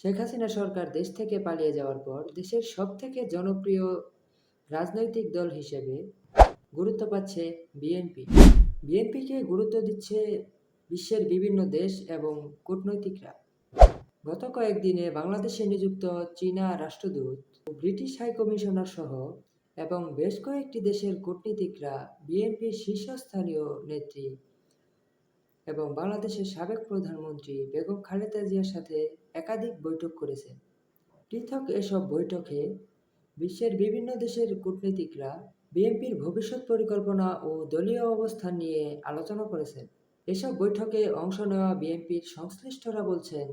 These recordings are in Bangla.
শেখ হাসিনা সরকার দেশ থেকে পালিয়ে যাওয়ার পর দেশের সবথেকে জনপ্রিয় রাজনৈতিক দল হিসেবে গুরুত্ব পাচ্ছে বিএনপি। বিএনপিকে গুরুত্ব দিচ্ছে বিশ্বের বিভিন্ন দেশ এবং কূটনৈতিকরা। গত কয়েকদিনে বাংলাদেশে নিযুক্ত চীনা রাষ্ট্রদূত ও ব্রিটিশ হাইকমিশনার সহ এবং বেশ কয়েকটি দেশের কূটনীতিকরা বিএনপির শীর্ষস্থানীয় নেত্রী এবং বাংলাদেশের সাবেক প্রধানমন্ত্রী বেগম খালেদা জিয়ার সাথে একাধিক বৈঠক করেছেন। পৃথক এসব বৈঠকে বিশ্বের বিভিন্ন দেশের কূটনীতিকরা বিএনপির ভবিষ্যৎ পরিকল্পনা ও দলীয় অবস্থান নিয়ে আলোচনা করেছেন। এসব বৈঠকে অংশ নেওয়া বিএনপির সংশ্লিষ্টরা বলছেন,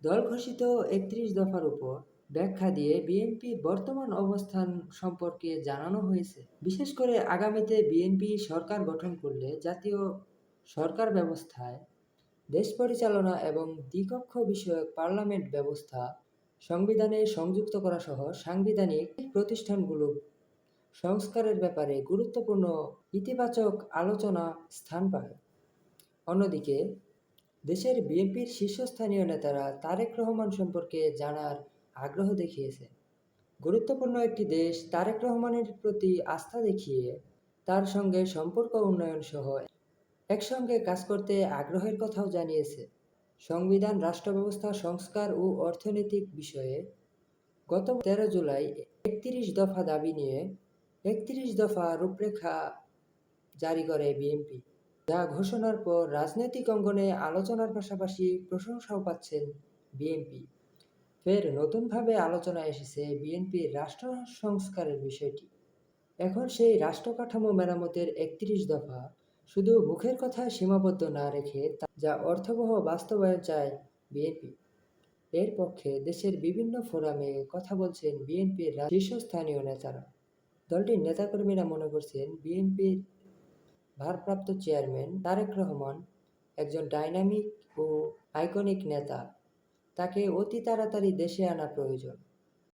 দল ঘোষিত ৩১ দফার উপর ব্যাখ্যা দিয়ে বিএনপির বর্তমান অবস্থান সম্পর্কে জানানো হয়েছে। বিশেষ করে আগামীতে বিএনপি সরকার গঠন করলে জাতীয় সরকার ব্যবস্থায় দেশ পরিচালনা এবং দ্বিকক্ষ বিষয়ক পার্লামেন্ট ব্যবস্থা সংবিধানে সংযুক্ত করা সহ সাংবিধানিক প্রতিষ্ঠানগুলো সংস্কারের ব্যাপারে গুরুত্বপূর্ণ ইতিবাচক আলোচনা স্থান পায়। অন্যদিকে দেশের বিএনপির শীর্ষস্থানীয় নেতারা তারেক রহমান সম্পর্কে জানার আগ্রহ দেখিয়েছে। গুরুত্বপূর্ণ একটি দেশ তারেক রহমানের প্রতি আস্থা দেখিয়ে তার সঙ্গে সম্পর্ক উন্নয়ন সহ একসঙ্গে কাজ করতে আগ্রহের কথাও জানিয়েছে। সংবিধান, রাষ্ট্র ব্যবস্থা সংস্কার ও অর্থনৈতিক বিষয়ে গত 13 জুলাই ৩১ দফা দাবি নিয়ে ৩১ দফা রূপরেখা জারি করে বিএনপি, যা ঘোষণার পর রাজনৈতিক অঙ্গনে আলোচনার পাশাপাশি প্রশংসাও পাচ্ছেন বিএনপি। ফের নতুনভাবে আলোচনায় এসেছে বিএনপির রাষ্ট্র সংস্কারের বিষয়টি। এখন সেই রাষ্ট্র কাঠামো মেরামতের ৩১ দফা শুধু মুখের কথায় সীমাবদ্ধ না রেখে যা অর্থবহ বাস্তবায়ন চায় বিএনপি। এর পক্ষে দেশের বিভিন্ন ফোরামে কথা বলছেন বিএনপির শীর্ষস্থানীয় নেতারা। দলটির নেতাকর্মীরা মনে করছেন, বিএনপির ভারপ্রাপ্ত চেয়ারম্যান তারেক রহমান একজন ডাইনামিক ও আইকনিক নেতা। তাকে অতি তাড়াতাড়ি দেশে আনা প্রয়োজন।